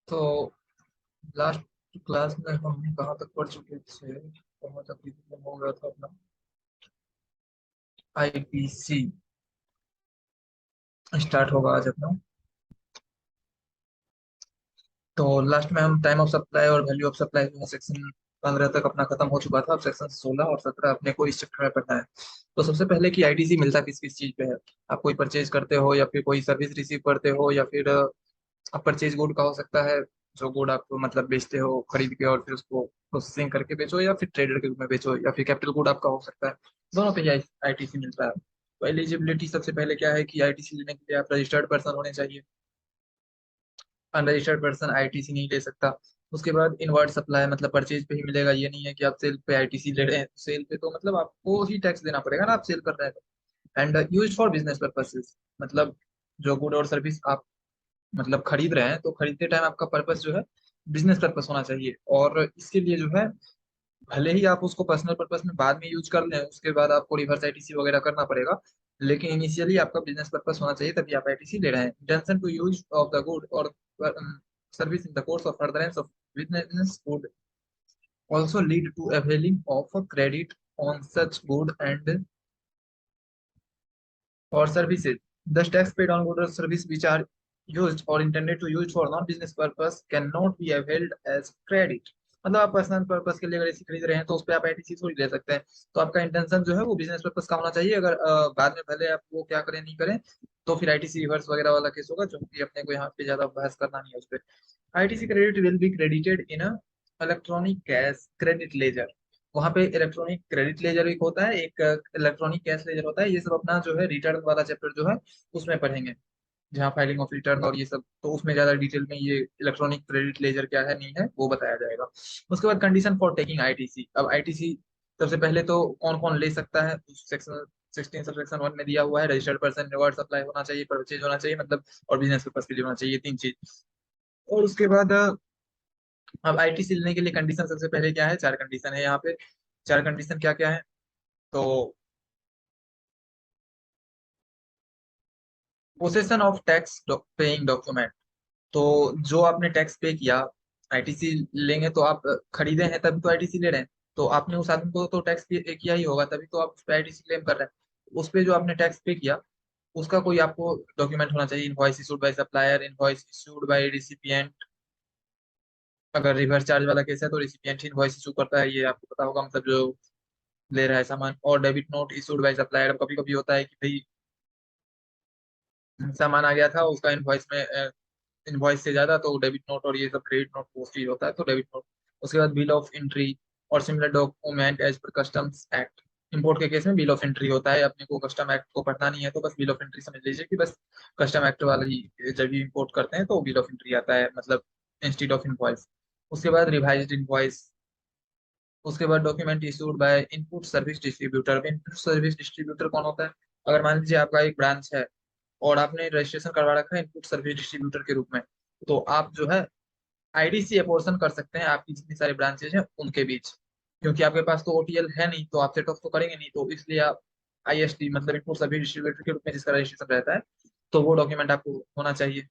तो last class में हम कहाँ तक पढ़ चुके थे, कहाँ तक खत्म हो गया था अपना आईपीसी। स्टार्ट होगा आज अपना। तो लास्ट में हम टाइम ऑफ सप्लाई और वैल्यू ऑफ सप्लाई जो सेक्शन 15 तक अपना खत्म हो चुका था। अब सेक्शन 16 और 17 अपने को इस चैप्टर में पढ़ना है। तो सबसे पहले कि आईटीसी मिलता किस किस चीज पे है। आप कोई परचेज करते हो या फिर कोई सर्विस रिसीव करते हो या फिर अब परचेज गुड का हो सकता है, जो गुड आप मतलब बेचते हो खरीद के और फिर उसको प्रोसेसिंग करके बेचो, या फिर ट्रेडर के रूप में बेचो, या फिर कैपिटल गुड आपका हो सकता है। दोनों पे ही आईटीसी मिलता है। तो एलिजिबिलिटी सबसे पहले क्या है कि आईटीसी लेने के लिए आप रजिस्टर्ड पर्सन होने चाहिए। अनरजिस्टर्ड पर्सन आईटीसी नहीं ले सकता। उसके बाद इनवर्ट सप्लाई मतलब परचेज पे ही मिलेगा, ये नहीं है कि आप सेल पे आईटीसी ले रहे हैं। सेल पे तो मतलब आपको ही टैक्स देना पड़ेगा ना, आप सेल कर रहे हैं। And use for business purposes मतलब जो गुड और सर्विस आप मतलब खरीद रहे हैं, तो खरीदते टाइम आपका पर्पस जो है बिजनेस पर्पस होना चाहिए। और इसके लिए जो है भले ही आप उसको पर्सनल पर्पस में बाद में यूज कर लें, उसके बाद आपको रिवर्स आईटीसी वगैरह करना पड़ेगा, लेकिन इनिशियली आपका बिजनेस पर्पस होना चाहिए, तभी आप आईटीसी ले रहे हैं। Intention to use of the good और service in the course of furtherance of business would also lead to availing of a credit on such good and or services. Thus, tax paid on goods or service which are used or intended to use for non-business purpose cannot be availed as credit. मतलब आप personal purpose के लिए अगर इसे खरीद रहे हैं तो उस पर आप आईटीसी थोड़ी ले सकते हैं। तो आपका इंटेंशन जो है वो बिजनेस पर्पस का होना चाहिए। अगर बाद में भले आप वो क्या करें नहीं करें, तो फिर आईटीसी रिवर्स वगैरह वाला केस होगा, जो कि अपने को यहाँ पे ज्यादा बहस करना नहीं है उस पर। ITC credit will be credited in electronic cash credit ledger. वहां पे इलेक्ट्रॉनिक क्रेडिट लेजर एक होता है, एक इलेक्ट्रॉनिक कैश लेजर होता है। ये सब अपना जो है रिटर्न वाला चैप्टर जो है उसमें पढ़ेंगे, जहाँ फाइलिंग ऑफ रिटर्न और ये सब, तो उसमें ज्यादा डिटेल में ये इलेक्ट्रॉनिक क्रेडिट लेजर क्या है नहीं है वो बताया जाएगा। उसके बाद कंडीशन फॉर टेकिंग आईटीसी। अब आईटीसी सबसे पहले तो कौन कौन ले सकता है, सेक्शन 16 सब सेक्शन 1 में दिया हुआ है। रजिस्टर्ड पर्सन, रिवर्स सप्लाई होना चाहिए, परचेज होना चाहिए मतलब, और बिजनेस पर्पस के लिए होना चाहिए, तीन चीज। और उसके बाद अब आईटीसी लेने के लिए कंडीशन सबसे पहले क्या है, चार कंडीशन है यहाँ पे। चार कंडीशन क्या क्या है, तो possession of tax paying document. तो जो आपने टैक्स पे किया, आईटीसी लेंगे तो आप खरीदे हैं तभी तो आईटीसी ले रहे हैं। तो आपने उस आदमी को तो टैक्स पे किया ही होगा, तभी तो आप उस पर आईटीसी क्लेम कर रहे हैं। उस पे जो आपने टैक्स पे किया उसका कोई आपको डॉक्यूमेंट होना चाहिए। Invoice issued by supplier, invoice issued by recipient. अगर रिवर्स चार्ज वाला केस है तो रिसिपिएंट इनवॉइस इशू करता है, ये आपको पता होगा, मतलब जो ले रहा है सामान। और debit note issued by supplier. कभी कभी होता है कि भाई सामान आ गया था उसका इनवॉइस में, इनवॉइस से ज्यादा, तो डेबिट नोट और ये सब क्रेडिट नोट पोस्टफीड होता है, तो डेबिट नोट। उसके बाद बिल ऑफ एंट्री और similar document as per customs act. Import के केस में बिल ऑफ एंट्री होता है, अपने को कस्टम एक्ट को पढ़ना नहीं है, तो बस बिल ऑफ एंट्री समझ लीजिए कि बस कस्टम एक्ट वाला ही, जब भी इंपोर्ट करते हैं तो बिल ऑफ एंट्री आता है, मतलब इंस्टीड ऑफ इनवॉइस। उसके बाद रिवाइज्ड इनवॉइस। उसके बाद document issued by input service distributor. Input service distributor कौन होता है, अगर मान लीजिए आपका एक ब्रांच है और आपने रजिस्ट्रेशन करवा रखा है इनपुट सर्विस डिस्ट्रीब्यूटर के रूप में, तो आप जो है आईडीसी अपोर्शन कर सकते हैं आपकी जितनी सारी ब्रांचेज हैं उनके बीच। क्योंकि आपके पास तो ओटीएल है नहीं, तो आप सेट ऑफ तो करेंगे नहीं, तो इसलिए आप आईएसडी मतलब इनपुट सर्विस डिस्ट्रीब्यूटर के रूप में जिसका रजिस्ट्रेशन रहता है, तो वो डॉक्यूमेंट आपको होना चाहिए।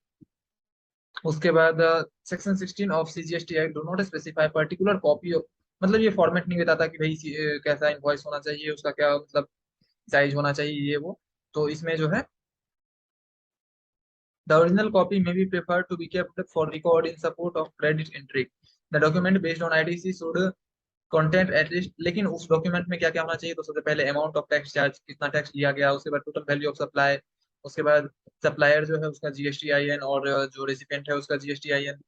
उसके बाद section 16 of CGST act do not specify particular copy, मतलब ये फॉर्मेट नहीं बताता कि भाई कैसा इनवॉइस होना चाहिए, उसका क्या मतलब साइज होना चाहिए, ये वो। तो इसमें जो है the original copy may be preferred to be kept for record in support of credit entry. The document based on IDC should content at least, लेकिन उस डॉक्यूमेंट में क्या क्या होना चाहिए, तो सबसे पहले अमाउंट ऑफ टैक्स चार्ज, कितना टैक्स लिया गया, उसके बाद टोटल वैल्यू ऑफ सप्लाई, उसके बाद सप्लायर जो है उसका जीएसटी आईएन, और जो रेसिपिएंट है उसका जीएसटी आईएन।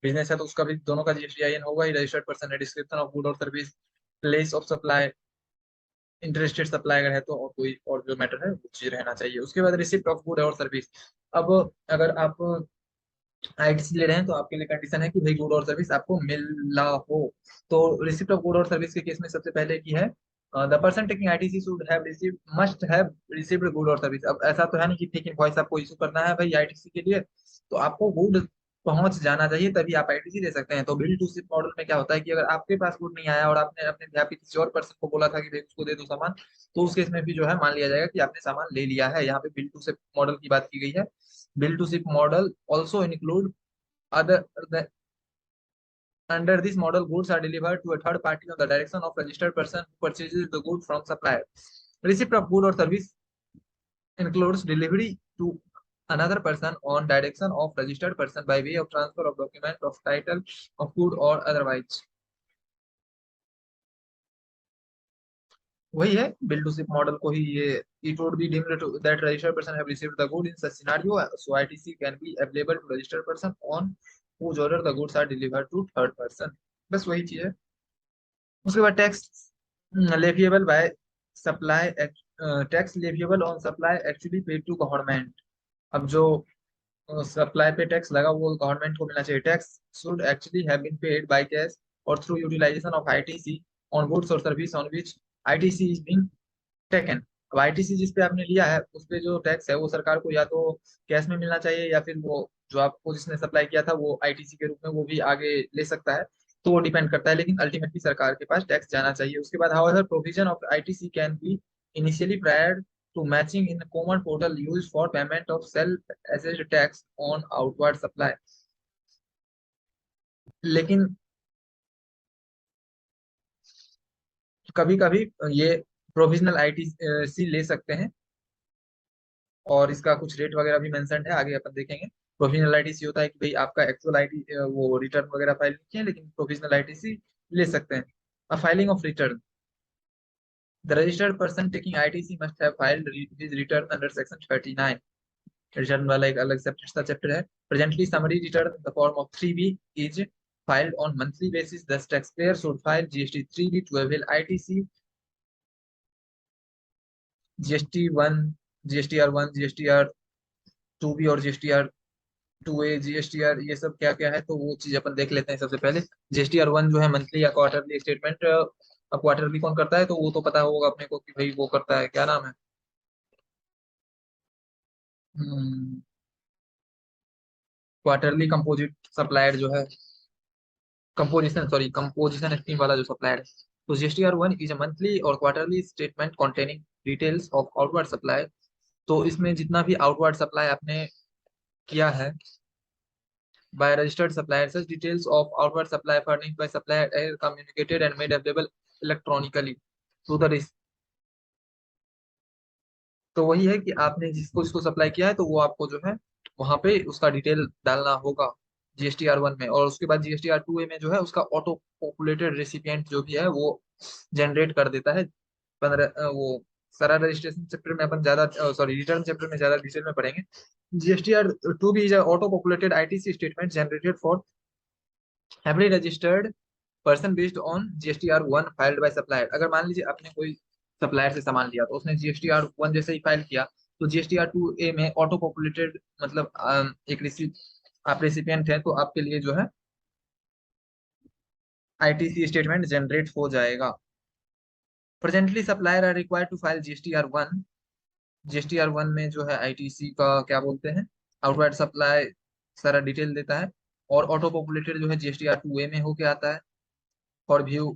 बिजनेस है तो उसका भी दोनों का जीएसटी आईएन होगा ही। रजिस्टर्ड पर्सन है, डिस्क्रिप्शन ऑफ गुड और service, place of supply, interested supply अगर है तो, और कोई और जो मैटर है वो चीज रहना चाहिए। उसके बाद रिसिप्ट ऑफ गुड और सर्विस। अब अगर आप आईटीसी ले रहे हैं तो आपके लिए कंडीशन है कि भाई गुड और सर्विस आपको मिला हो। तो रिसिप्ट ऑफ गुड और सर्विस के केस में सबसे पहले की है the person taking ITC should have received must have received good और सर्विस। अब ऐसा तो है नहीं कि टेक इनवॉइस आपको इशू करना है भाई आईटीसी के लिए, तो आपको गुड पहुंच जाना चाहिए तभी आप आईटीसी दे सकते हैं। तो बिल टू शिप मॉडल में क्या होता है कि अगर आपके पास गुड नहीं आया और आपने अपने यहाँ पे किसी और पर्सन को बोला था कि भाई उसको दे दो सामान, तो उस केस में भी जो है मान लिया जाएगा कि आपने सामान ले लिया है। यहाँ पे बिल टू शिप मॉडल की बात की गई है। Bill to ship model also include other than under this model, goods are delivered to a third party on the direction of registered person who purchases the good from supplier. Receipt of good or service includes delivery to another person on direction of registered person by way of transfer of document of title of good or otherwise. वही है bill to ship model को ही ये it would be deemed that registered person have received the good in such scenario, so ITC can be available to registered person on whose order the goods are delivered to third person. बस वही चीज है. उसके बाद tax leviable by supply, tax leviable on supply actually paid to government. अब जो supply पे tax लगा वो गवर्नमेंट को मिलना चाहिए. Tax should actually have been paid by cash और through utilisation of ITC on goods और service on which ITC is being taken. अब आईटीसी जिस पे आपने लिया है उस पे जो टैक्स है वो सरकार को या तो कैश में मिलना चाहिए या फिर वो जो आपको जिसने सप्लाई किया था वो आईटीसी के रूप में वो भी आगे ले सकता है. तो वो डिपेंड करता है, लेकिन अल्टीमेटली सरकार के पास टैक्स जाना चाहिए. उसके बाद however provision of ITC can be initially prior to matching in common portal used for payment of self assessed tax on outward supply. लेकिन कभी कभी ये प्रोविजनल आईटीसी ले सकते हैं और इसका कुछ रेट वगैरह भी मेंशन है, आगे अपन देखेंगे. प्रोविजनल आईटीसी होता है कि भाई आपका एक्चुअल आईटी वो रिटर्न वगैरह फाइल नहीं किया, लेकिन प्रोविजनल आईटीसी ले सकते हैं. A filing of return, the registered person taking ITC must have filed his return under section 39. Return वाला एक अलग सेपरेट सा चैप्टर है. Presently summary return in the form of 3B is filed on monthly basis. Thus taxpayer should file GST 3B to avail ITC, GST1, GSTR1, GSTR2B और GSTR2A, GSTR ये सब क्या क्या है तो वो चीज अपन देख लेते हैं. सबसे पहले GSTR1 जो है मंथली या क्वार्टरली स्टेटमेंट. अब क्वार्टरली कौन करता है तो वो तो पता होगा अपने को कि भाई वो करता है, क्या नाम है, क्वार्टरली कंपोजिट सप्लायर जो है, कंपोजिशन स्कीम वाला जो सप्लायर है. तो GSTR1 इज अ मंथली और quarterly statement containing details of outward supply. तो इसमें जितना भी आउटवर्ड सप्लाई आपने किया है by registered supplier, such details of outward supply furnished by supplier are communicated and made available electronically to the तो वही है कि आपने जिसको जिसको सप्लाई किया है तो वो आपको जो है वहां पे उसका डिटेल डालना होगा GSTR1 में. और उसके बाद GSTR2A में जो है उसका ऑटो पॉपुलेटेड रेसिपिएंट जो भी है वो जनरेट कर देता है. 15 वो सारा रजिस्ट्रेशन चैप्टर में अपन ज्यादा सॉरी रिटर्न चैप्टर में ज्यादा डिटेल में पढ़ेंगे. GSTR2B is auto populated ITC statement generated for every registered person based on GSTR1 filed by supplier. अगर मान लीजिए आपने कोई सप्लायर से सामान लिया तो उसने GSTR1 जैसे ही फाइल किया तो GSTR2A में ऑटो पॉपुलेटेड मतलब एक रिसिप आप रेसिपिएंट है तो आपके लिए जो है आईटीसी स्टेटमेंट जनरेट हो जाएगा. Presently supplier are required to file GSTR1. GSTR1 में जो है आईटीसी का क्या बोलते हैं आउटवर्ड सप्लाई सारा डिटेल देता है. और ऑटो पॉपुलेटेड जो है GSTR2A में होके आता है for view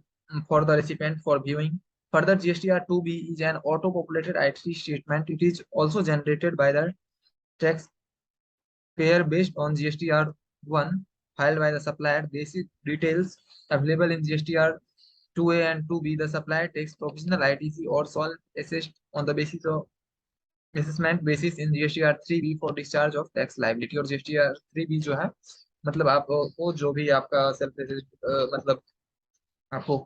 for the recipient for viewing. Further, GSTR2B is an auto-populated IT statement. It is also generated by the taxpayer based on GSTR1 filed by the supplier. Basic details available in GSTR2A and 2B. The supplier takes provisional ITC or solve assessed on the basis of assessment basis in GSTR3B for discharge of tax liability. और GSTR3B जो है मतलब आप वो जो भी आपका self मतलब आपको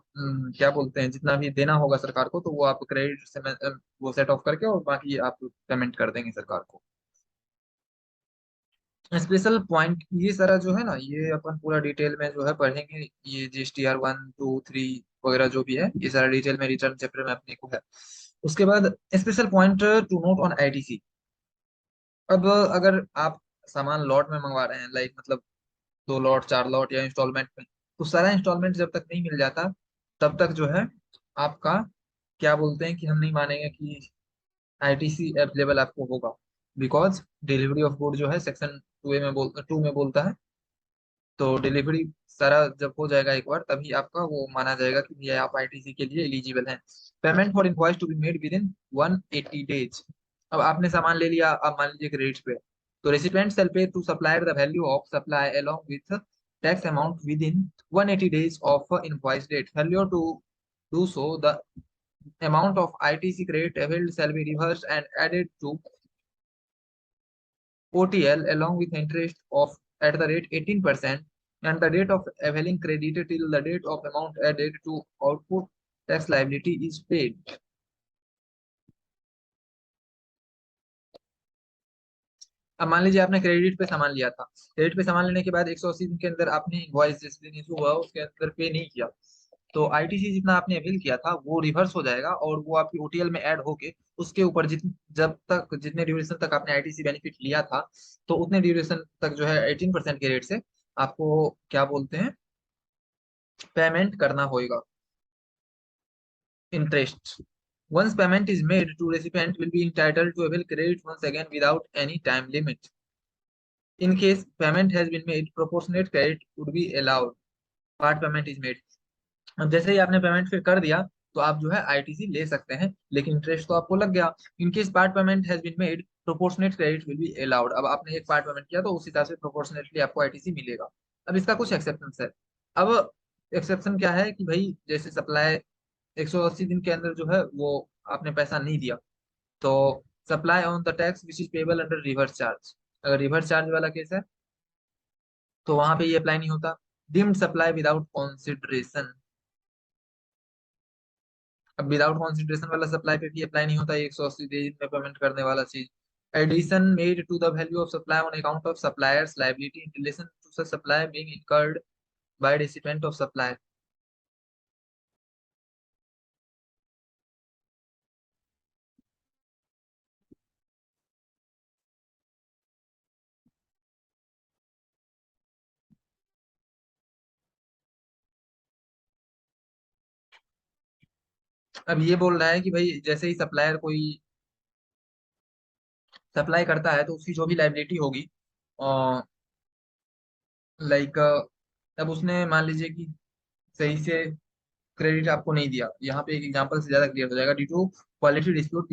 क्या बोलते हैं जितना भी देना होगा सरकार को तो वो आप क्रेडिट से वो सेट ऑफ करके और बाकी आप पेमेंट कर देंगे सरकार को. स्पेशल पॉइंट ये सारा जो है ना ये अपन पूरा डिटेल में जो है पढ़ेंगे. ये GSTR1, 2, 3 वगैरह जो भी है ये सारा डिटेल में रिटर्न चैप्टर में अपने को है. उसके बाद special point two note on ITC. अब अगर आप सामान लॉट में मंगवा रहे हैं लाइक मतलब 2 लॉट 4 लॉट या इंस्टॉलमेंट में तो सारा इंस्टॉलमेंट जब तक नहीं मिल जाता तब तक जो है आपका क्या बोलते हैं कि हम नहीं मानेंगे कि आईटीसी अवेलेबल आपको होगा. बिकॉज डिलीवरी ऑफ गुड जो है सेक्शन 2 में बोलता है. तो डिलीवरी सारा जब हो जाएगा एक बार तभी आपका वो माना जाएगा कि ये आप आईटीसी के लिए एलिजिबल हैं. Payment for invoice to be made within 180 days. अब आपने सामान ले लिया, अब मान लीजिए क्रेडिट पे तो recipient shall pay to supplier the value of supply along with tax amount within 180 days of invoice date. Failure to do so, the amount of ITC credit availed shall be reversed and added to OTL along with interest of at the rate 18% and the date of availing credit till the date of amount added to output tax liability is paid. अब मान लीजिए आपने credit पे सामान लिया था, credit पे सामान लेने के बाद 180 दिन के अंदर आपने इनवॉइस जिस दिन इशू हुआ उसके अंदर पे नहीं किया, तो आईटीसी जितना आपने अवेल किया था वो रिवर्स हो जाएगा और वो आपकी ओटीएल में ऐड होके उसके ऊपर जब तक जितने ड्यूरेशन तक आपने आईटीसी बेनिफिट लिया था तो उतने ड्यूरेशन तक जो है 18% के रेट से आपको क्या बोलते हैं पेमेंट करना होगा interest. Once payment is made to recipient will be entitled to avail credit once again without any time limit. In case payment has been made, proportionate credit would be allowed. Part payment is made. अब जैसे ही आपने payment फिर कर दिया तो आप जो है आईटीसी ले सकते हैं, लेकिन इंटरेस्ट तो आपको लग गया. In case part payment has been made, proportionate credit will be allowed. अब आपने एक पार्ट पेमेंट किया तो उस हिसाब से प्रोपोर्शनेटली आपको आईटीसी मिलेगा. अब इसका कुछ एक्सेप्शन है. अब एक्सेप्शन क्या है कि भाई जैसे सप्लाई 180 दिन के अंदर जो है वो आपने पैसा नहीं दिया तो supply on the tax which is payable under reverse charge. अगर रिवर्स चार्ज वाला केस है तो वहां पे ये अप्लाई नहीं होता. डीम्ड सप्लाई विदाउट कॉन्सिडरेशन, अब विदाउट कॉन्सिडरेशन वाला सप्लाई पे भी अप्लाई नहीं होता 180 दिन में पेमेंट करने वाला चीज. Addition made to the value of supply on account of supplier's liability in relation to such supply being incurred by recipient of supply. अब ये बोल रहा है कि भाई जैसे ही सप्लायर कोई सप्लाई करता है तो उसकी जो भी लायबिलिटी होगी लाइक अब उसने मान लीजिए कि सही से क्रेडिट आपको नहीं दिया, यहाँ पे एक एग्जांपल से ज्यादा क्लियर हो जाएगा. Due to quality dispute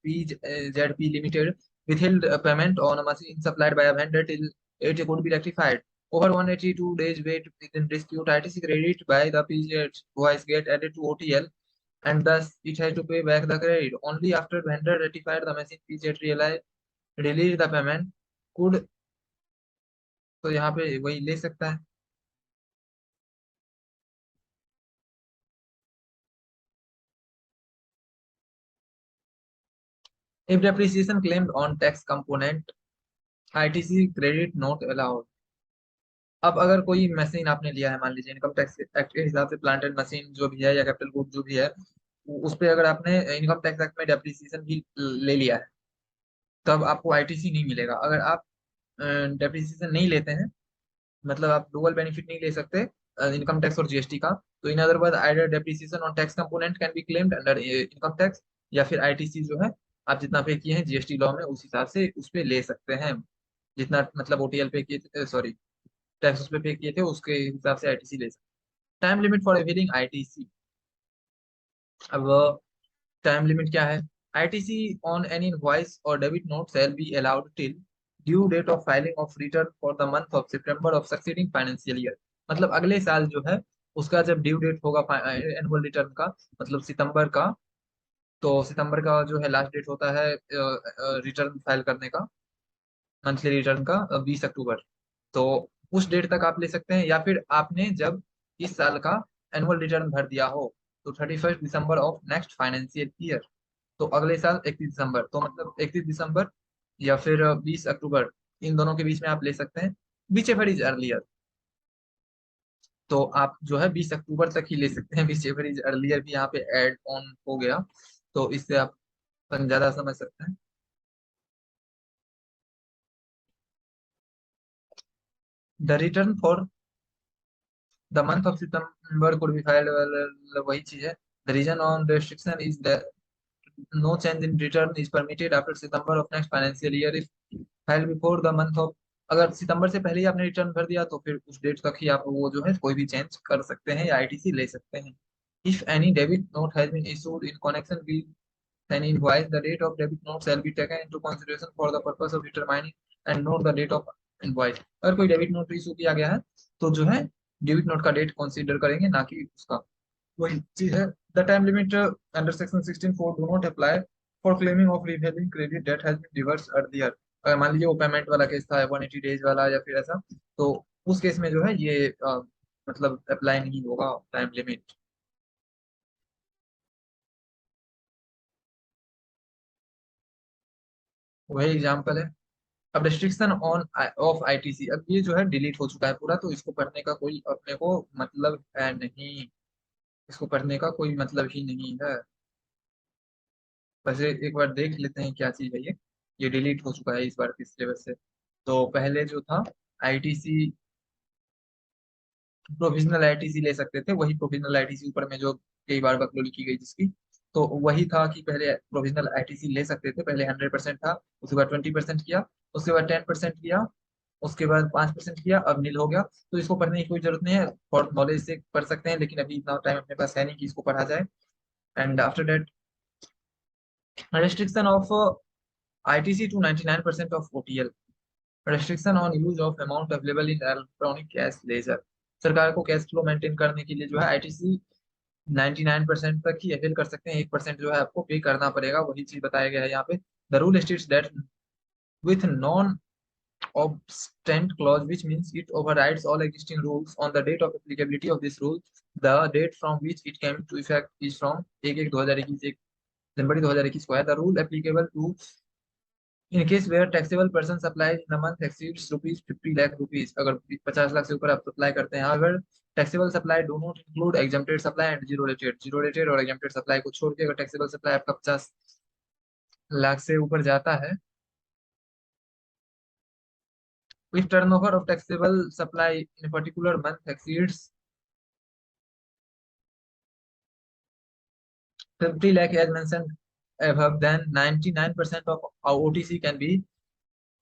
PZP limited withheld payment on a machine supplied by a vendor till it could be rectified. Over 182 days wait within dispute, ITC credit by the PZ was get added to OTL and thus it has to pay back the credit. Only after vendor rectified the machine PZ realized release the payment could, तो यहाँ पे वही ले सकता है. If depreciation claimed on tax component, ITC credit not allowed. अब अगर कोई मशीन आपने लिया है मान लीजिए इनकम टैक्स एक्ट के हिसाब से प्लांट एंड मशीन जो भी है या कैपिटल गुड जो भी है उस पे अगर आपने इनकम टैक्स एक्ट में डेप्रिसिएशन भी ले लिया है तब आपको आईटीसी नहीं मिलेगा. अगर आप डेप्रिसिएशन नहीं लेते हैं मतलब आप डुअल बेनिफिट नहीं ले सकते इनकम टैक्स और जीएसटी का, तो in other word either depreciation on tax component can be claimed under income tax या फिर आईटीसी जो है आप जितना पे किए हैं जीएसटी लॉ में उस हिसाब से उस पे ले सकते हैं. जितना मतलब ओटीएल पे किए थे सॉरी टैक्स उस पे किए थे उसके हिसाब से आईटीसी ले सकते. Time limit for availing ITC. अब टाइम लिमिट क्या है? आईटीसी ऑन एनी इनवॉइस और debit note shall be allowed till due date of filing of return for the month of सितंबर ऑफ सक्सीडिंग फाइनेंशियल ईयर. मतलब अगले साल जो है उसका जब ड्यू डेट होगा एनुअल रिटर्न का मतलब सितंबर का, तो सितंबर का जो है लास्ट डेट होता है रिटर्न फाइल करने का मंथली रिटर्न का 20 अक्टूबर. तो उस डेट तक आप ले सकते हैं या फिर आपने जब इस साल का एनुअल रिटर्न भर दिया हो तो 31 December of next financial year, तो अगले साल 31 दिसंबर, तो मतलब 31 दिसंबर या फिर 20 अक्टूबर, इन दोनों के बीच में आप ले सकते हैं. बीच एवर इज अर्लियर, तो आप जो है 20 अक्टूबर तक ही ले सकते हैं. बीच एवर इज अर्लियर भी यहाँ पे ऐड ऑन हो गया तो इससे आप ज्यादा समझ सकते हैं. The return for the month of सितंबर could be filed, वही चीज है. The reason on restriction is that no change in return is permitted after September of next financial year if filed before the month of. अगर सितंबर से पहले ही आपने return भर दिया तो फिर उस डेट तक ही आप वो जो है कोई भी चेंज कर सकते हैं या आईटीसी ले सकते हैं. If any debit note has been issued in connection with Then invoice, the date of debit note shall be taken into consideration for the purpose of determining and note the date of invoice. अगर कोई debit note issue किया गया है तो जो है debit note का date consider करेंगे, ना कि उसका। वही चीज है। The time limit under section 16(4) do not apply for claiming of reavailing credit that has been reverse earlier. अगर मान लीजिए वो पेमेंट वाला केस था 180 डेज वाला या फिर ऐसा, तो उस केस में जो है ये मतलब अप्लाई नहीं होगा टाइम लिमिट। वही एग्जाम्पल है। अब रिस्ट्रिक्शन ऑन ऑफ आईटीसी, अब ये जो है डिलीट हो चुका है पूरा, तो इसको पढ़ने का कोई अपने को मतलब है नहीं, इसको पढ़ने का कोई मतलब ही नहीं है। वैसे एक बार देख लेते हैं क्या चीज है ये डिलीट हो चुका है इस बार किस लेवल से। तो पहले जो था आईटीसी, प्रोविजनल आईटीसी ले सकते थे, वही प्रोविजनल आईटीसी ऊपर में जो कई बार बकलोली की गई जिसकी, तो वही था कि पहले प्रोविजनल आईटीसी ले सकते थे। पहले 100% था, उसके बाद 20% किया, उसके बाद 10% किया, उसके बाद 5% किया, अब नील हो गया। तो इसको पढ़ने की कोई जरूरत नहीं है, फॉर नॉलेज से पढ़ सकते हैं, लेकिन अभी इतना टाइम अपने पास है नहीं कि इसको पढ़ा जाए। And after that restriction of ITC to 99% of OTL, restriction on use of amount available in electronic cash ledger। सरकार को कैश फ्लो मेंटेन करने के लिए जो है आईटीसी 99% तक ही अवेल कर सकते हैं, 1% जो है आपको पे करना पड़ेगा, वही चीज बताया गया है यहाँ पे। The rule states that with non obstant clause, which means it overrides all existing rules on the date of applicability of this rule, the date from which it came to effect is from 1/1/2021, 1 जनवरी 2021 को है। The rule applicable to in case where taxable person supply in a month exceeds rupees 50 lakh rupees, अगर 50 लाख से ऊपर आप supply करते हैं। अगर taxable supply do not include exempted supply and zero rated और एग्जम्प्टेड सप्लाई को छोड़ के, अगर टैक्सेबल सप्लाई आपका 50 लाख से ऊपर जाता है, if turnover of taxable supply in a particular month exceeds 50 lakh as mentioned above, then 99% of our OTC can be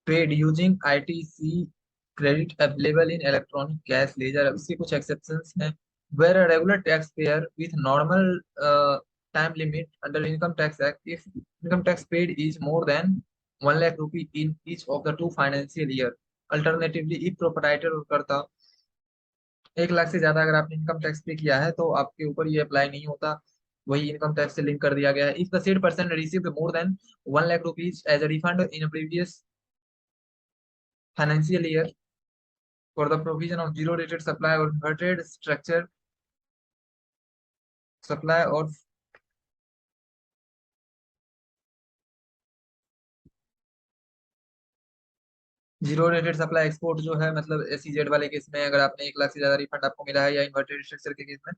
paid using ITC credit available in electronic cash ledger। अब इसके कुछ exceptions हैं। Where a regular taxpayer with normal time limit under Income Tax Act, if income tax paid is more than 1 lakh rupee in each of the 2 financial year। Alternatively, if proprietor और कर्ता 1 लाख से ज्यादा अगर आपने income tax पे किया है तो आपके ऊपर ये अप्लाई नहीं होता, वही इनकम टैक्स से लिंक कर दिया गया है। If the said person received more than 1 lakh rupees as a refund in previous financial year for the provision of zero rated supply और इन्वर्टेड स्ट्रक्चर सप्लाई और जीरो रेटेड सप्लाई एक्सपोर्ट जो है मतलब एसीजेड वाले केस में, अगर आपने 1 लाख से ज्यादा रिफंड आपको मिला है, या इन्वर्टेड स्ट्रक्चर के केस में,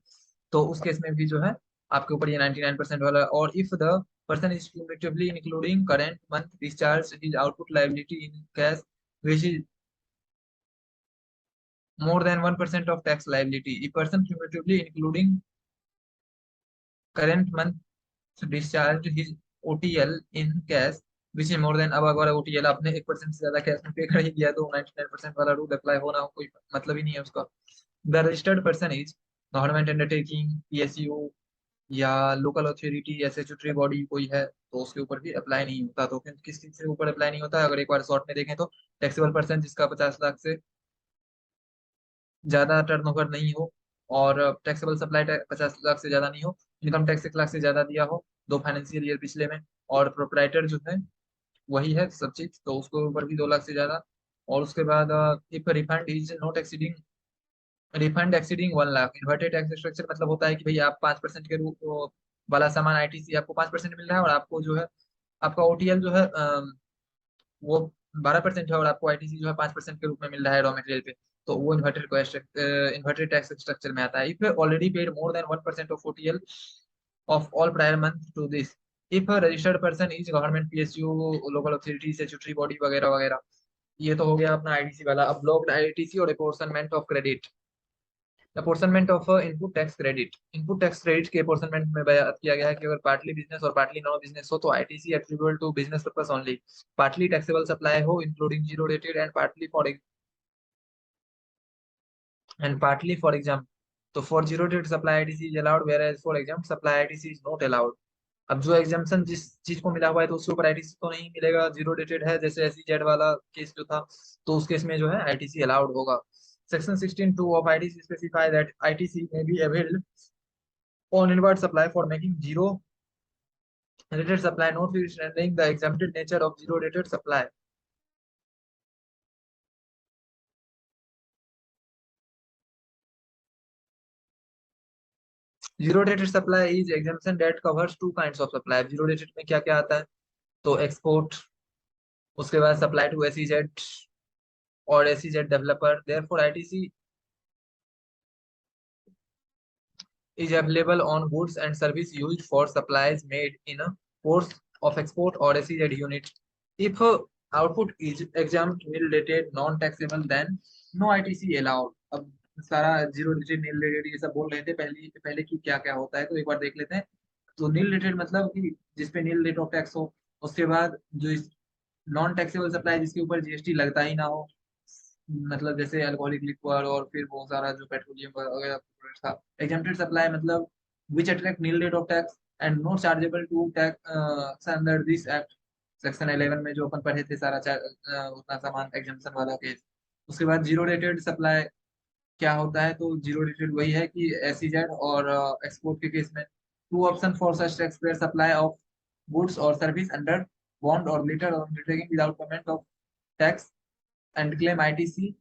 तो उस केस में भी जो है आपके ऊपर ये 99% वाला। और if the person is cumulatively including current month discharge his output liability in cash which is more than 1% of tax liability, a person cumulatively including current month discharged his OTL in cash which is more than, अब अगर OTL आपने 1% से ज्यादा cash में पे कर ही दिया तो 99% वाला रूल अप्लाई होना कोई मतलब ही नहीं है उसका। The registered person is government undertaking, PSU या लोकल अथॉरिटी या स्टैट्यूटरी बॉडी कोई है, तो उसके ऊपर भी अप्लाई नहीं होता। तो किस चीज से ऊपर अप्लाई नहीं होता है, अगर एक बार शॉर्ट में देखें तो टैक्सेबल पर्सन जिसका 50 लाख से ज्यादा टर्नओवर नहीं हो, और टैक्सेबल सप्लाई 50 लाख से ज्यादा नहीं हो, इनकम टैक्स 1 लाख से ज्यादा दिया हो 2 फाइनेंशियल ईयर पिछले में, और प्रोपराइटर जो है वही है सब चीज, तो उसके ऊपर भी 2 लाख से ज्यादा। और उसके बाद if refund is not exceeding, refund exceeding 1 lakh, inverted tax structure मतलब होता है कि भाई आप 5% के रूप वाला सामान आईटीसी आपको 5% मिल रहा है, और आपको जो है आपका ओटीएल जो है वो 12% है, और आपको आईटीसी जो है 5% के रूप में मिल रहा है रॉ मटेरियल पे, तो वो इन्वर्टेड टैक्स स्ट्रक्चर में आता है। If already paid more than 1% of OTL of all prior month to this, if registered person is government, PSU, local authority, statutory body वगैरह वगैरह। ये तो हो गया अपना आईटीसी वाला। अब ब्लॉक्ड आईटीसी और apportionment of credit, apportionment of input tax credit, input tax credit के अपोर्शनमेंट में बयान किया गया है कि अगर पार्टली बिजनेस और पार्टली नॉन बिजनेस हो तो ITC attributable to business purpose only, partly taxable supply हो including zero rated and partly for exempt, तो for zero rated supply ITC is allowed whereas for exempt supply ITC is not allowed. अब जो exemption जिस चीज को मिला हुआ है तो उसके ऊपर आईटीसी तो नहीं मिलेगा, जीरो डेटेड है, जैसे एसईजेड वाला केस जो था, तो उस केस में जो है आईटीसी अलाउड होगा। Section 16(2) of ITC specify that ITC may be availed on inward supply for making zero rated supply, notwithstanding the exempted nature of zero rated supply. Zero rated supply is exemption that covers two kinds of supply. Zero rated में क्या क्या आता है, तो export, उसके बाद supply to SEZ और SEZ developer. Therefore ITC is available on goods and service used for supplies made in a course of export or SEZ unit. If output is exempt, nil rated, non-taxable, then no ITC allowed. अब सारा zero rated, nil rated ये सब बोल रहे थे पहले कि क्या क्या होता है, तो एक बार देख लेते हैं। तो नील रेटेड मतलब कि जिसपे नील रेट ऑफ टैक्स हो। उसके बाद जो नॉन टैक्सेबल सप्लाई, जिसके ऊपर जीएसटी लगता ही ना हो, मतलब जैसे अल्कोहलिक लिक्वर और फिर बहुत सारा जो पेट्रोलियम वगैरह प्रोडक्ट्स था। एग्जेम्प्टेड सप्लाई मतलब which attract nil rate of tax and not chargeable to tax under this act. Section 11 में जो अपन पढ़े थे सारा उतना सामान एग्जाम्पशन वाला केस। उसके बाद जीरो रेटेड सप्लाई क्या होता है, तो जीरो रेटेड वही है कि एसईजेड और एक्सपोर्ट के केस में two option for such tax payer supply of goods और सर्विस अंडर बॉन्ड और लेटर और undertaking without payment of tax and claim ITC,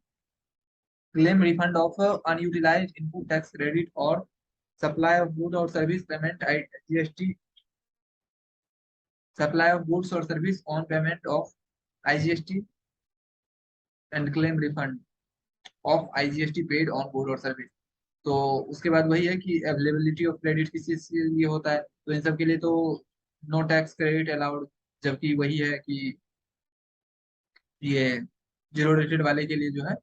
claim refund of unutilized input tax credit or supply of good or service payment GST, supply of goods or service on payment of IGST and claim refund of IGST paid on good or service। तो उसके बाद वही है कि availability of credit किस चीज के लिए होता है, तो इन सब के लिए तो नो टैक्स क्रेडिट अलाउड। जबकि वही है कि ये जीरो रेटेड वाले के लिए जो है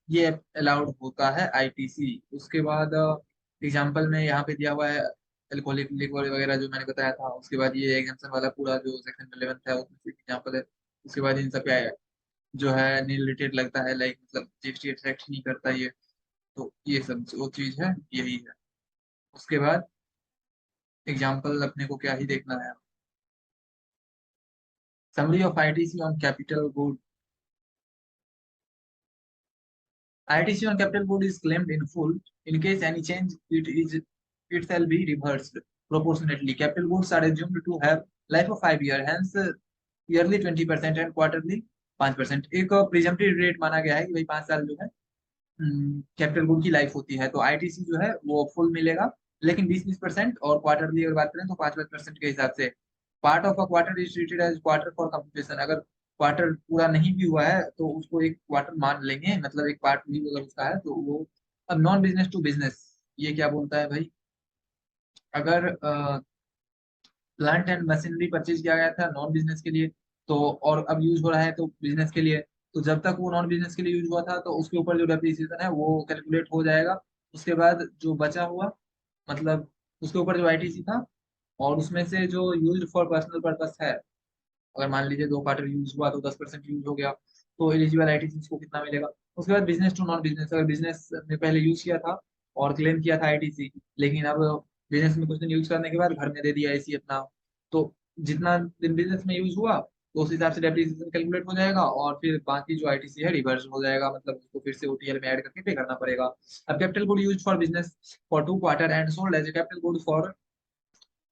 ये अलाउड होता है आईटीसी। उसके बाद एग्जांपल में यहाँ पे दिया हुआ है अल्कोहलिक लिक्वर वगैरह जो मैंने बताया था। उसके बाद ये एग्जाम्पल वाला पूरा जो सेक्शन 11 है उसमें से एग्जांपल है। उसके बाद इन सब पे जो है नील रेटेड लगता है, लाइक मतलब जीएसटी अट्रैक्ट नहीं करता ये। तो ये सब वो चीज है, यही है। उसके बाद एग्जाम्पल अपने को क्या ही देखना है, summary of ITC on capital good. ITC on capital good is claimed in full. In case any change, it shall be reversed proportionately. Capital goods are assumed to have life of 5 years, hence yearly 20% and quarterly 5%। एक presumptive rate माना गया है कि भाई 5 साल जो है capital good की लाइफ होती है, तो आईटीसी जो है वो फुल मिलेगा, लेकिन 20-20% और क्वार्टरली अगर बात करें तो 5-5% के हिसाब से। Part of a quarter is treated as quarter for computation. अगर क्वार्टर पूरा नहीं भी हुआ है तो उसको एक क्वार्टर मान लेंगे, मतलब एक पार्ट भी अगर उसका है तो वो। अब नॉन बिजनेस टू बिजनेस ये क्या बोलता है भाई, अगर प्लांट एंड मशीनरी परचेज किया गया था नॉन बिजनेस के लिए, तो और अब यूज हो रहा है तो बिजनेस के लिए, तो जब तक वो नॉन बिजनेस के लिए यूज हुआ था तो उसके ऊपर जो डेप्रिसिएशन है वो कैलकुलेट हो जाएगा। उसके बाद जो बचा हुआ, मतलब उसके ऊपर जो आईटीसी था और उसमें से जो यूज फॉर पर्सनल पर्पस है, अगर मान लीजिए 2 क्वार्टर यूज हुआ तो 10% यूज हो गया, तो एलिजिबल आईटीसी को कितना मिलेगा। उसके बाद बिजनेस टू नॉन बिजनेस, अगर बिजनेस में पहले यूज किया था और क्लेम किया था आईटीसी, लेकिन अब बिजनेस में कुछ दिन यूज करने के बाद घर में दे दिया ऐसी अपना, तो जितना दिन बिजनेस में यूज हुआ तो उस हिसाब से डेप्रिसिएशन कैलकुलेट हो जाएगा और फिर बाकी जो आईटीसी है रिवर्स हो जाएगा, मतलब उसको फिर से ओटीएल में ऐड करके पे करना पड़ेगा। अब capital good use for business for 2 quarter and sold as a capital good for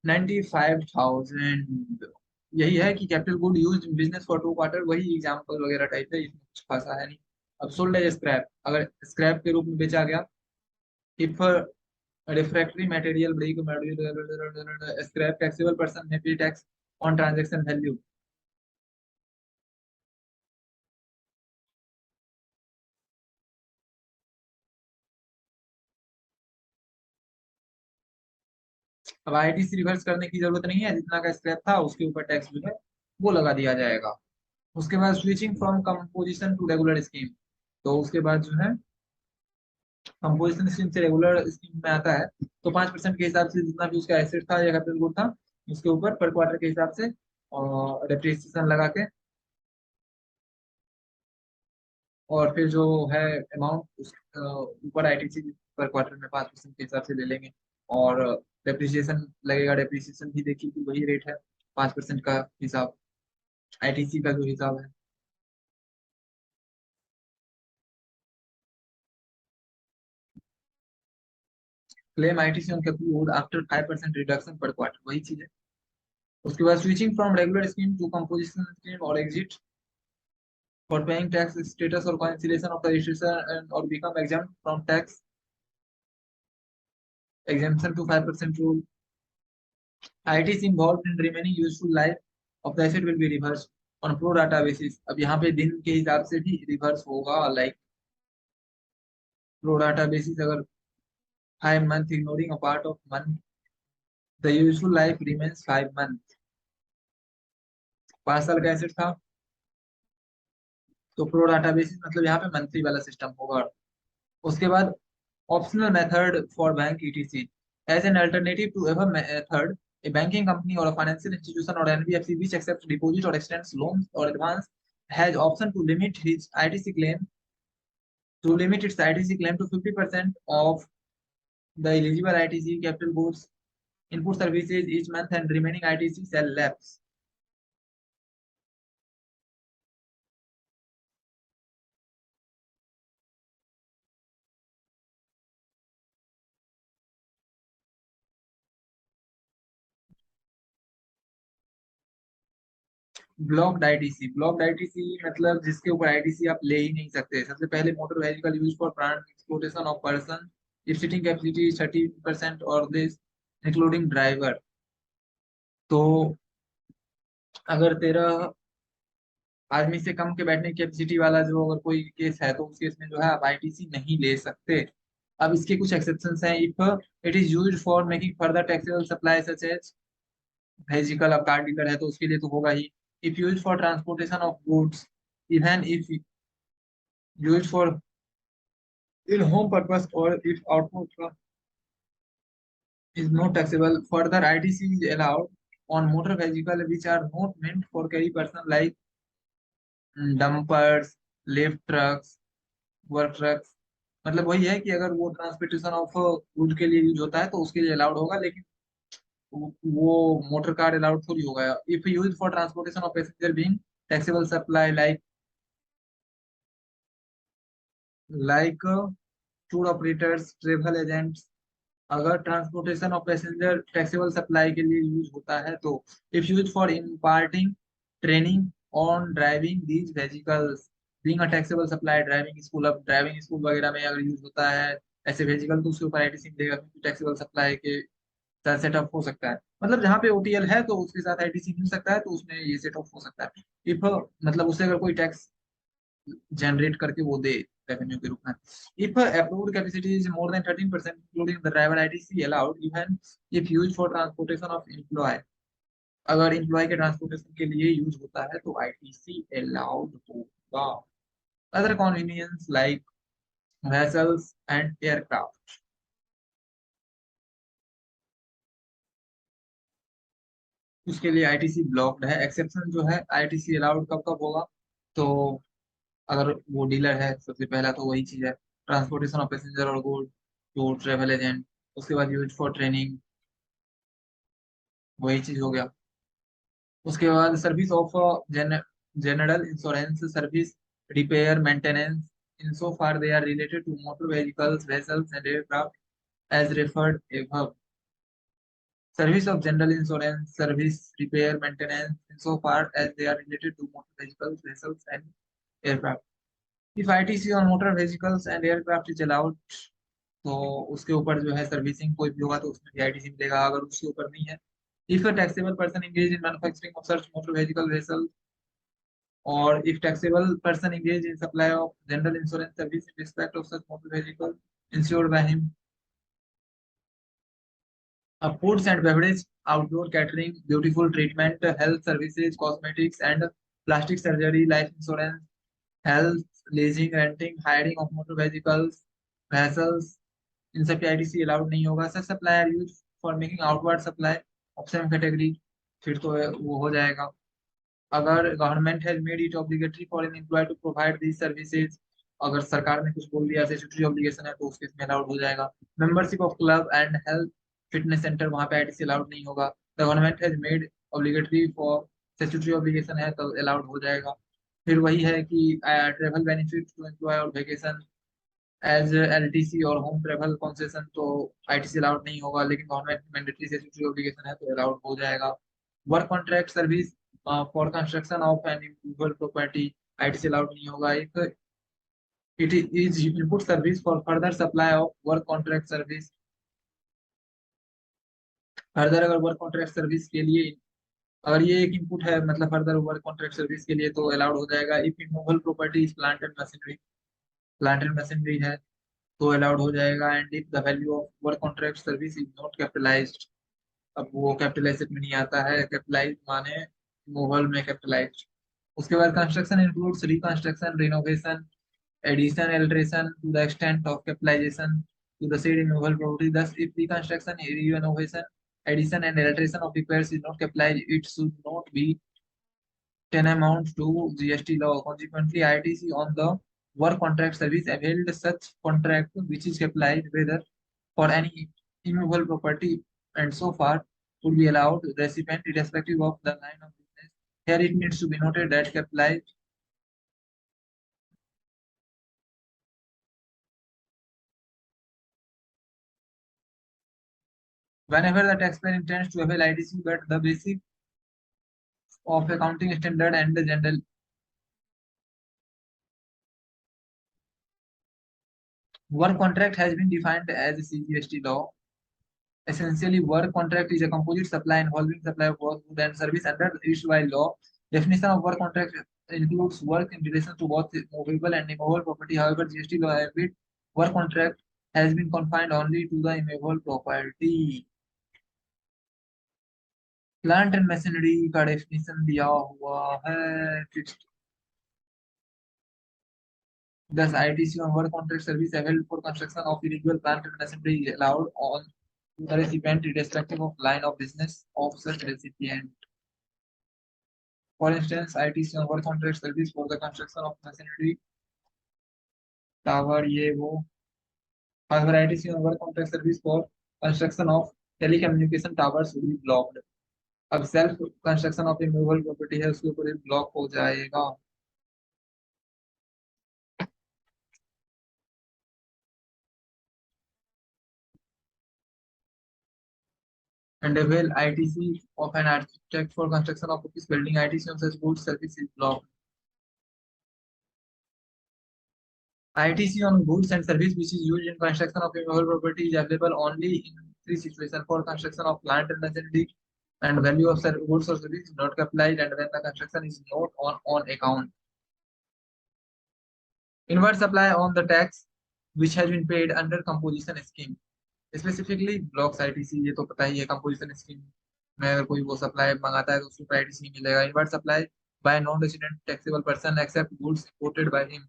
95,000। यही है कि capital good use business for 2 quarter, वही एग्जांपल वगैरह टाइप है, इसमें कुछ खासा है नहीं। अब सोल्ड एज स्क्रैप, अगर स्क्रैप के रूप में बेचा गया, if refractory material break scrap taxable person में pay tax on transaction value. अब आईटीसी रिवर्स करने की जरूरत नहीं है, जितना का स्क्रैप था उसके ऊपर टैक्स जो है वो लगा दिया जाएगा। उसके बाद switching from composition to regular scheme, तो उसके बाद जो है कंपोजिशन स्कीम से रेगुलर स्कीम में आता है, तो 5% के हिसाब से जितना भी उसका एसेट था या कैपिटल गुड था उसके ऊपर पर क्वार्टर के हिसाब से और डेप्रिसिएशन लगा के, और फिर जो है अमाउंट उस ऊपर आईटीसी पर क्वार्टर में 5% के हिसाब से ले लेंगे। और डेप्रिसिएशन लगेगा, डेप्रिसिएशन भी देखिए कि वही रेट है 5% का हिसाब, आईटीसी का जो हिसाब है। Claim ITC on capital after 5% reduction per quarter, वही चीज है। उसके बाद switching from regular scheme to composition scheme और exit for paying tax status और cancellation of the registration or become exempt from tax exemption to 5% rule. ITC involved in remaining useful life of the asset will be reversed on pro rata basis. अब यहाँ पे दिन के हिसाब से भी reverse होगा, लाइक प्रो डाटा बेसिस, अगर 5 month ignoring a part of month, the useful life remains 5 month। 5 साल का एसेट था तो प्रो डाटा बेसिस मतलब यहाँ पे मंथली वाला सिस्टम होगा। उसके बाद optional method for bank etc as an alternative to above method, a banking company or a financial institution or NBFC which accepts deposit or extends loans or advance has option to limit its ITC claim to 50% of the eligible ITC capital goods input services each month and remaining ITC shall lapse। Blocked ITC मतलब जिसके ऊपर ITC आप ले ही नहीं सकते। सबसे पहले motor vehicle use for transportation of person if seating capacity 30% और दिस इंक्लूडिंग ड्राइवर। तो अगर तेरा आदमी से कम के बैठने की कैपेसिटी वाला जो अगर कोई केस है तो उस केस में जो है आप आईटीसी नहीं ले सकते। अब इसके कुछ एक्सेप्शंस हैं। If it is used for making further taxable supply such as vehicle, अब कार डीलर है तो उसके लिए तो होगा ही। If use for transportation of goods, even if use for in home purpose और if output is not taxable. Further, ITC is allowed on motor vehicle which are not meant for carry person like dumpers, lift trucks, work trucks. मतलब वही है कि अगर वो transportation of good के लिए use होता है तो उसके लिए अलाउड होगा, लेकिन वो मोटर कार अलाउड थोड़ी होगा। If use for transportation of passenger being taxable supply like tour operators, travel agents. अगर transportation of passenger taxable supply के लिए यूज होता है तो if use for imparting training on driving these vehicles being a taxable supply driving school, अब driving school वगैरह में अगर यूज होता है ऐसे व्हीकल तो उसके ऊपर आईटीसी मिलेगा क्योंकि टैक्सेबल सप्लाई के साथ सेटअप हो सकता है। मतलब जहाँ पे ओटीएल है तो उसके साथ आईटीसी मिल सकता है तो उसमें ये सेटअप हो सकता है। इफ मतलब उससे अगर कोई टैक्स जनरेट करके वो दे रेवेन्यू के रूप में। If approved capacity is more than 13% including the driver ITC allowed even if use for transportation of employ, अगर एम्प्लॉय के ट्रांसपोर्टेशन के लिए यूज होता है तो आईटीसी अलाउड होगा। Other convenience like vessels and aircraft, उसके लिए आईटीसी ब्लॉक्ड है। एक्सेप्शन जो है आईटीसी अलाउड कब कब होगा, तो अगर वो डीलर है सबसे पहला तो वही चीज है, ट्रांसपोर्टेशन ऑफ पैसेंजर और गुड टू ट्रेवल एजेंट। उसके बाद यूज फॉर ट्रेनिंग, वही चीज हो गया। उसके बाद service of general insurance service, repair maintenance in so far they are related to motor vehicles vessels and aircraft as referred above. Service of general insurance service, repair maintenance in so far as they are related to motor vehicles vessels and aircraft. If ITC on motor vehicles and aircraft is allowed, तो उसके ऊपर जो है servicing कोई भी होगा तो उसमें भी आईटीसी मिलेगा। अगर उसके ऊपर नहीं है, if a taxable person engage in manufacturing of such motor vehicle vessel और if taxable person engaged in supply of general insurance service in respect of such motor vehicle insured by him, foods and beverage, outdoor catering, beautiful treatment, health services, cosmetics and plastic surgery, life insurance, health, leasing, renting, hiring of motor vehicles, vessels, इन सब की ITC allowed नहीं होगा। Such supplier use for making outward supply of same category, फिर तो वो हो जाएगा। अगर government has made it obligatory for an employ to provide these services, अगर सरकार ने कुछ बोल दिया स्टैट्यूटरी ऑब्लिगेशन है तो उसके इसमें अलाउड हो जाएगा। Membership of club and health fitness centre, वहाँ पे आईटीसी अलाउड नहीं होगा। The government has made obligatory for statutory obligation है तो अलाउड हो जाएगा। फिर वही है कि ट्रेवल बेनिफिट टू एम्प्लॉय और वेकेशन एज एलटीसी और होम ट्रेवल कंसेशन तो आईटीसी अलाउड नहीं होगा, लेकिन गवर्नमेंट मैंडेटरी स्टैट्यूटरी ऑब्लिगेशन है तो अलाउड हो जाएगा। Work contract service for construction of an individual property ITC allowed नहीं होगा। एक it is input service for further supply of work contract service. Further अगर वर्क कॉन्ट्रैक्ट सर्विस के लिए, अगर ये एक इनपुट है मतलब फर्दर वर्क कॉन्ट्रैक्ट सर्विस के लिए तो अलाउड हो जाएगा। If immovable property is plant and machinery, plant and machinery है तो अलाउड हो जाएगा। And if the value of work contract service is not capitalised, अब वो कैपिटलाइजेशन में नहीं आता है, कैपिटलाइज माने इमूवेबल में कैपिटलाइज्ड। उसके बाद construction includes reconstruction, renovation, addition, alteration to the extent of capitalization to the said immovable property. Thus, if reconstruction, renovation, addition, and alteration of repairs is not capitalized, it should not be tantamount to GST law. Consequently, ITC on the work contract service availed such contract which is capitalized whether for any immovable property and so far would be allowed recipient irrespective of the line of business. Here it needs to be noted that capitalized whenever the taxpayer intends to avail ITC, but the basic of accounting standard and the general work contract has been defined as a CGST law. Essentially, work contract is a composite supply involving supply of both goods and service under the erstwhile law. Definition of work contract includes work in relation to both movable and immovable property. However, GST law habit work contract has been confined only to the immovable property. Plant and machinery का definition दिया हुआ है। Thus, ITC on work contract service available for construction of individual plant and machinery is allowed on the recipient irrespective of line of business of such recipient. For instance, ITC on work contract service for the construction of machinery, tower, ये वो. However, ITC on work contract service for construction of telecommunication towers will be blocked. अब self construction of immovable property है उसके ऊपर block हो जाएगा। And avail ITC of an architect for construction of office building, ITC on such goods service is blocked. ITC on goods and service which is used in construction of immovable property is available only in three situations: for construction of plant and machinery, and value of goods or service is not capitalized, and when the construction is not on account. Inward supply on the tax which has been paid under composition scheme. Specifically blocks ITC, ये तो पता ही है composition scheme में अगर कोई वो supply मंगाता है तो उसको आईटीसी नहीं मिलेगा। Inward supply by non resident taxable person except goods imported by him.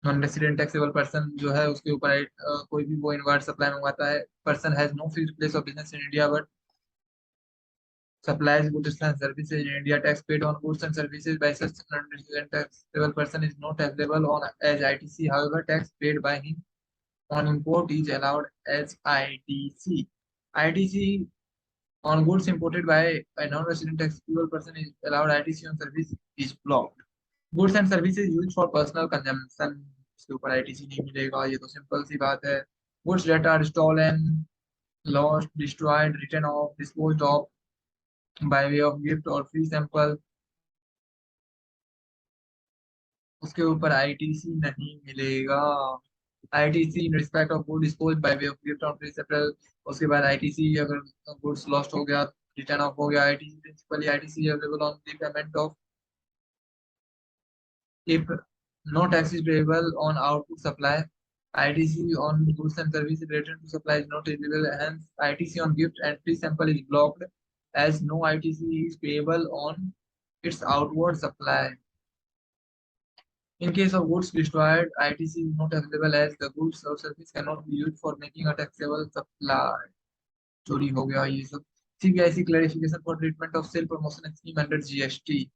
Non resident taxable person जो है उसके ऊपर कोई भी वो इनवर्ट सप्लाई मंगवाता है। Person has no fixed place of business in India but supplies goods and services in India. Tax paid on goods and services by such non-resident taxable person is not taxable on as ITC. However, tax paid by him on import is allowed as ITC. ITC on goods imported by a non-resident taxable person is allowed. ITC on service is blocked. Goods and services used for personal consumption इसके ऊपर ITC नहीं मिलेगा, ये तो simple सी बात है। Goods that are stolen, lost, destroyed, written off, disposed of by way of gift or free sample, उसके ऊपर आईटीसी नहीं मिलेगा। ITC in respect of good dispose by way of gift और फ्री सैंपल। उसके बाद ITC अगर goods lost हो गया, रिटर्न ऑफ हो गया, ITC principally ITC available on the payment of if no tax is payable on output supply. ITC on goods and services related to supply is not eligible. Hence, ITC on gift and free sample is blocked as no ITC is payable on its outward supply. In case of goods destroyed, ITC is not available as the goods or service cannot be used for making a taxable supply. चोरी हो गया ये सब। CBIC clarification for treatment of sale promotion scheme under GST.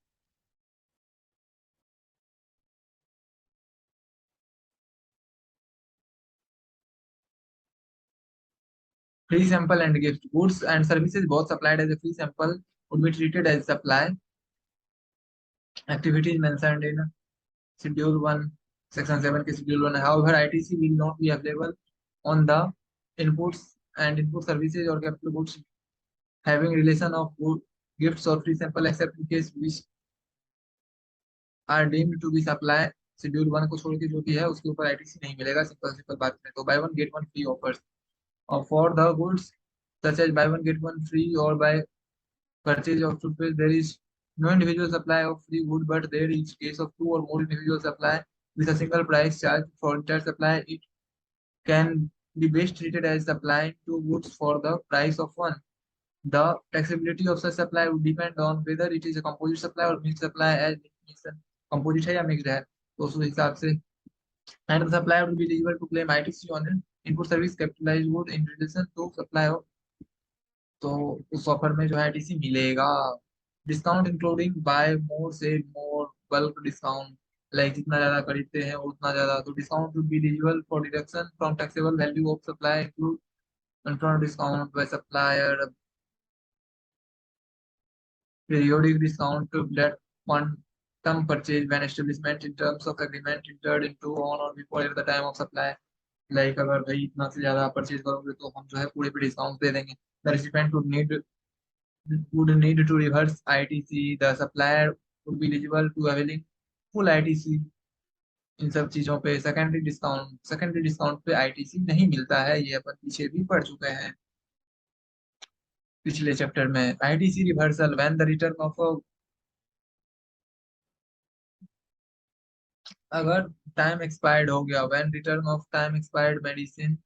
Free sample and gift. Goods and services both supplied as a free sample would be treated as supply. Activities mentioned in Schedule 1, Section 7 के Schedule 1. However, ITC will not be available on the inputs and input services or capital goods having relation of good gifts or free sample except in case which are deemed to be supply. Schedule 1 को छोड़ के जो भी है उसके ऊपर ITC नहीं मिलेगा. सिंपल सिंपल बात है. तो buy one get one free offers for the goods such as buy one get one free or by purchase of toothpaste. There is no individual supply of free good, but there is case of two or more individual supply with a single price charge for entire supply. It can be best treated as supplying two goods for the price of one. The taxability of such supply would depend on whether it is a composite supply or mixed supply. As definition composite है या mixed है तो उस हिसाब से. And the supplier will be able to claim ITC on an input service capitalized good in relation to supply of. तो उस offer में जो है आईटीसी मिलेगा. डिस्काउंट इंक्लूडिंग बाय मोर से मोर बल्क डिस्काउंट. लाइक जितना ज्यादा खरीदते हैं उतना ज्यादा तो discount would be eligible for deduction from taxable value of supply include control discount by supplier. Periodic discount to that quantum purchase when establishment in terms of agreement entered into on or before at the time of supply. Like अगर भाई इतना से ज्यादा purchase करोगे तो हम जो है पूरे पे डिस्काउंट दे देंगे. The recipient would need to reverse ITC. The supplier would be eligible to availing full ITC. इन सब चीजों पे सेकेंडरी डिस्काउंट पे आईटीसी नहीं मिलता है. ये अपन पीछे भी पढ़ चुके हैं पिछले चैप्टर में. ITC reversal when the return of अगर टाइम एक्सपायर्ड हो गया. When return of time expired medicine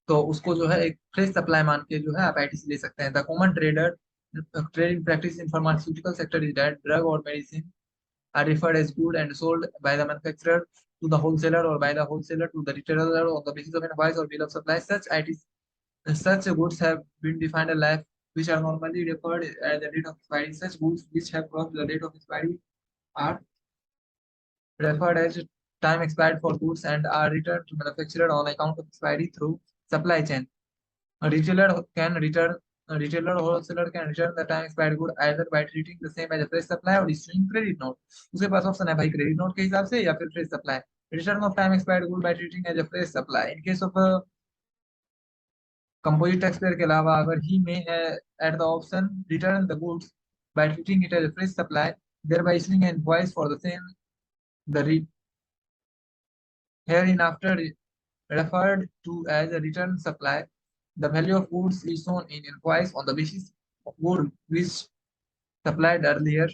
तो उसको जो है एक फ्रेश सप्लाई मान के जो है आप आईटीसी ले सकते हैं. The common trading practice in pharmaceutical sector is that drug और medicine are referred as good and sold by the manufacturer to the wholesaler or by the wholesaler to the retailer on the basis of an invoice or bill of supply. Such goods have been defined as life, which are normally referred at the date of expiry. Such goods which have crossed the date of expiry are referred as time expired for goods and are returned to manufacturer on account of expiry through supply chain. A retailer can return a retailer or wholesaler can return the time expired good either by treating the same as a fresh supply or issuing credit note. उसके पास option है भाई credit note के हिसाब से या फिर fresh supply. Return of time expired good by treating as a fresh supply. In case of composite taxpayer के अलावा अगर he may at the option return the goods by treating it as a fresh supply thereby issuing an invoice for the same. The hereinafter referred to as a return supply. The value of goods is shown in invoice on the basis of good which supplied earlier.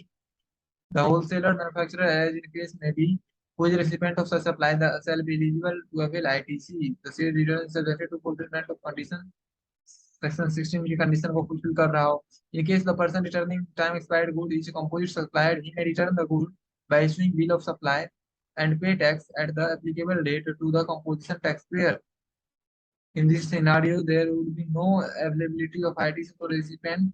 The wholesaler manufacturer, as in case may be, who is recipient of such supply, shall be eligible to avail ITC. The said return is subject to fulfillment of condition. Section 16 की condition को fulfill कर रहा हो. In case the person returning time expired good is a composite supplier, he may return the good by issuing bill of supply and pay tax at the applicable rate to the composition taxpayer. In this scenario, there would be no availability of ITC for recipient.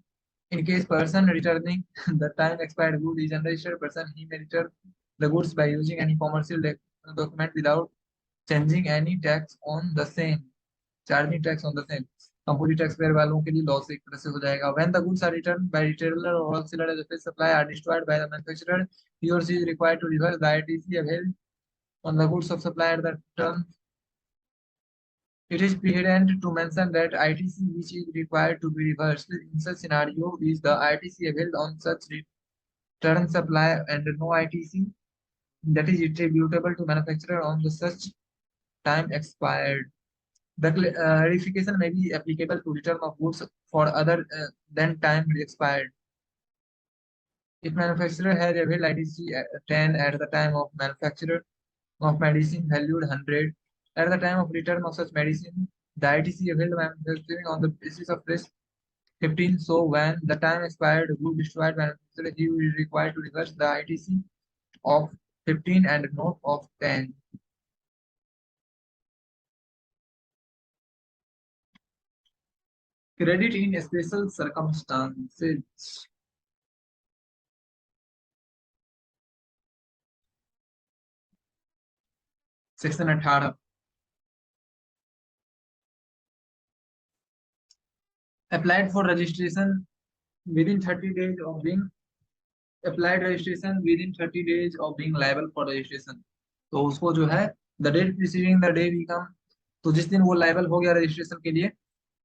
In case person returning the time expired good is unregistered person, he may return the goods by using any commercial document without changing any tax on the same. Charging tax on the same. Composite tax payer वालों के लिए loss एक तरह से हो जाएगा. When the goods are returned by retailer or wholesaler as a fresh supply are destroyed by the manufacturer, he or she is required to reverse the ITC availed on the goods of supply at the term. It is prudent to mention that ITC which is required to be reversed in such scenario is the ITC availed on such return supply and no ITC that is attributable to manufacturer on the such time expired. The clarification may be applicable to return of goods for other than time expired. If manufacturer has availed ITC 10 at the time of manufacture of medicine valued 100, at the time of return of such medicine, the ITC availed by manufacturing on the basis of risk 15. So when the time expired good destroyed by manufacturer, he is required to reverse the ITC of 15 and not of 10. Credit in special circumstances. Section 18 applied for registration within 30 days of being applied registration within 30 days of being liable for registration। तो उसको जो है the date preceding the day become, तो जिस दिन वो liable हो गया रजिस्ट्रेशन के लिए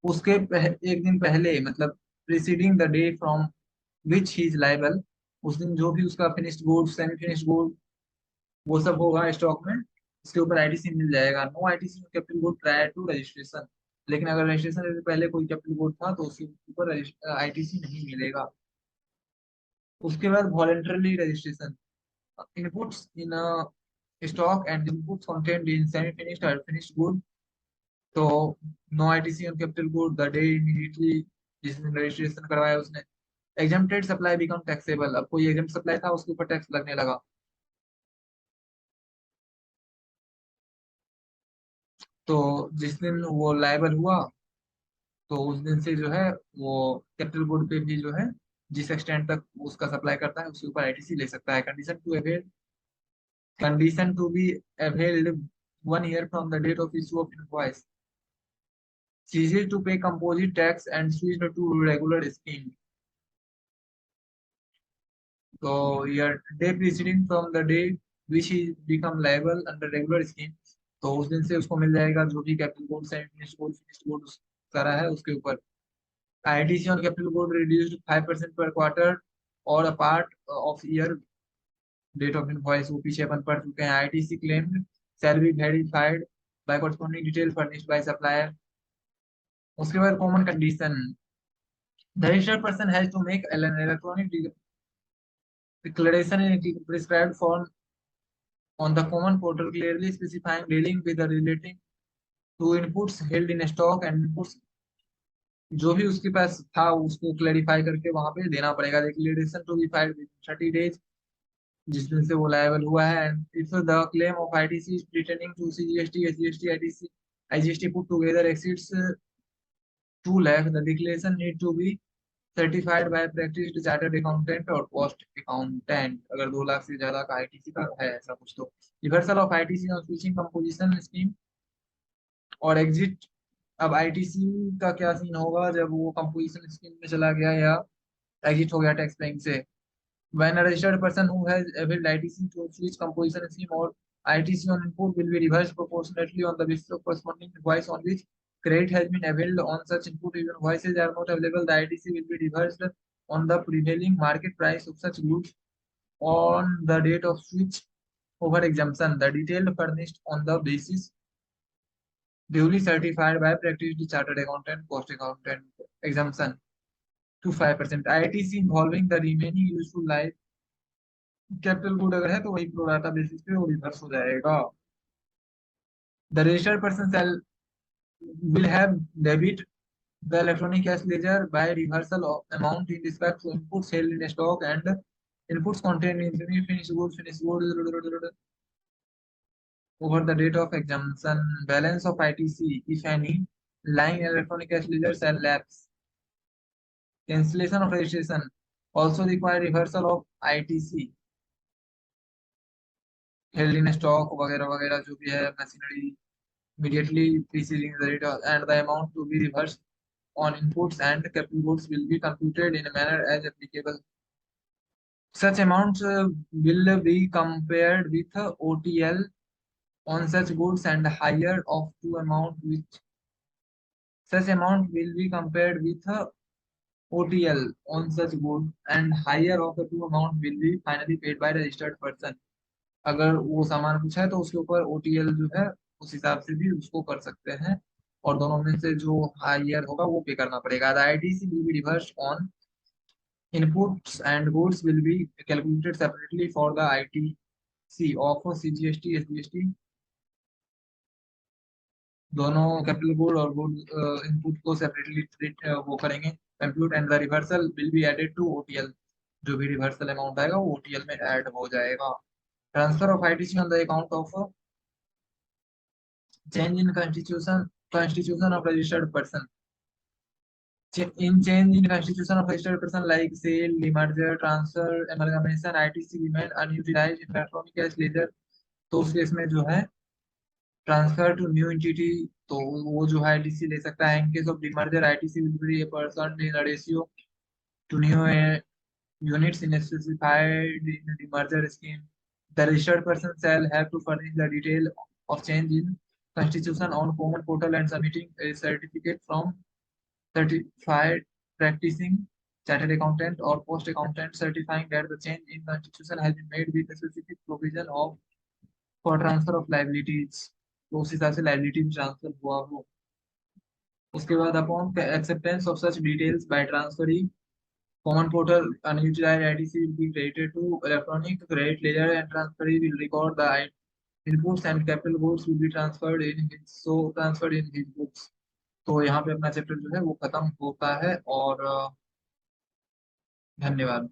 उसके एक दिन पहले, मतलब preceding the day from which he is liable, उस दिन जो भी उसका finished good semi finished good वो सब होगा स्टॉक में, उसके ऊपर आईटीसी मिल जाएगा। No ITC capital good prior to registration, लेकिन अगर रजिस्ट्रेशन से पहले कोई कैपिटल गुड था तो उसके ऊपर आईटीसी नहीं मिलेगा। उसके बाद voluntarily registration, inputs in a stock and inputs contained in semi-finished or finished good। तो no ITC on capital good the day immediately जिसने रजिस्ट्रेशन करवाया उसने। एग्जेम्प्टेड सप्लाई बिकम टैक्सेबल, अब कोई एग्जेम्प्ट सप्लाई था उसके ऊपर टैक्स लगने लगा, तो जिस दिन वो लायबल हुआ तो उस दिन से जो है वो कैपिटल गुड पे भी जो है जिस एक्सटेंट तक उसका सप्लाई करता है उसके ऊपर आईटीसी ले सकता है। Condition to be availed 1 year from the date of issue of invoice, ceases to pay composite tax and switched to regular scheme। So your day preceding from the day which he become liable under regular scheme, तो उस दिन से उसको मिल जाएगा जो भी capital goods and finished goods सारा है उसके ऊपर। ITC on capital good reduced 5% per quarter और a part of year date of invoice, वो पीछे अपन पढ़ चुके हैं। ITC claimed shall be verified by corresponding detail furnished by supplier। उसके बाद कॉमन कंडीशन, the registered person has to make an electronic declaration in prescribed form on the common portal clearly specifying dealing with the relating to inputs held in stock and inputs जो भी उसके पास था उसको clarify करके वहां पे देना पड़ेगा। Declaration to be filed with 30 days जिस दिन से वो लायबल हुआ है। And if the claim of ITC returning to CGST SGST ITC IGST put together exceeds 2 lakh, the declaration need to be certified by practised chartered accountant और cost accountant, अगर 2 लाख से ज्यादा का आईटीसी का है ऐसा कुछ तो। Reversal of ITC on switching composition scheme और एग्जिट, अब आईटीसी का क्या सीन होगा जब वो कंपोजिशन स्कीम में चला गया या एग्जिट हो गया टैक्स पेइंग से। When a registered person who has availed ITC to switch composition scheme और ITC on input will be reversed proportionately on the basis of corresponding invoice on which credit has been availed on such input। If invoices are not available, the ITC will be reversed on the prevailing market price of such goods on the date of switch over exemption, the detail furnished on the basis duly certified by practiced chartered accountant, cost accountant, exemption to 5%। ITC involving the remaining useful life capital good अगर है तो वही pro rata basis पे वो reverse हो जाएगा। The registered person shall will have debit the electronic cash ledger by reversal of amount in respect to inputs held in stock and inputs contained in finished goods over the date of exemption। Balance of ITC, if any, lying in electronic cash ledger shall lapse। Cancellation of registration also require reversal of ITC held in stock वगैरह वगैरह जो भी है machinery immediately preceding the date and the amount to be reversed on inputs and capital goods will be computed in a manner as applicable। Such amounts will be compared with OTL on such goods and higher of two amount which such amount will be compared with OTL on such good and higher of the two amount will be finally paid by registered person। अगर वो सामान कुछ है तो उसके ऊपर OTL जो है उस हिसाब से भी उसको कर सकते हैं और दोनों में से जो हायर होगा वो पे करना पड़ेगा। The ITC will be reversed on inputs and goods will be calculated separately for the ITC of CGST SGST। दोनों कैपिटल गुड और गुड इनपुट को सेपरेटली वो करेंगे compute and the reversal will be added to OTL। जो भी reversal amount आएगा वो OTL में ऐड हो जाएगा। Transfer of ITC on the account of change in constitution of registered person। In change in constitution of registered person like sale, demerger, transfer, amalgamation, ITC remain unutilized in electronic cash ledger। तो उस case में जो है transfer to new entity, तो वो जो है ITC ले सकता है। इन case of demerger ITC will be a person in ratio two new units specified in the merger scheme. The registered person shall have to furnish the detail of change in constitution on common portal and submitting a certificate from certified practicing chartered accountant or post accountant certifying that the change in constitution has been made with a specific provision of for transfer of liabilities। तो उस हिसाब से liability transfer हुआ हो। उसके बाद upon acceptance of such details by transferee common portal, unutilized ITC will be credited to electronic credit ledger and transferee will record the inputs and capital goods will be transferred in his books। तो यहाँ पे अपना chapter जो है वो खत्म होता है। और धन्यवाद।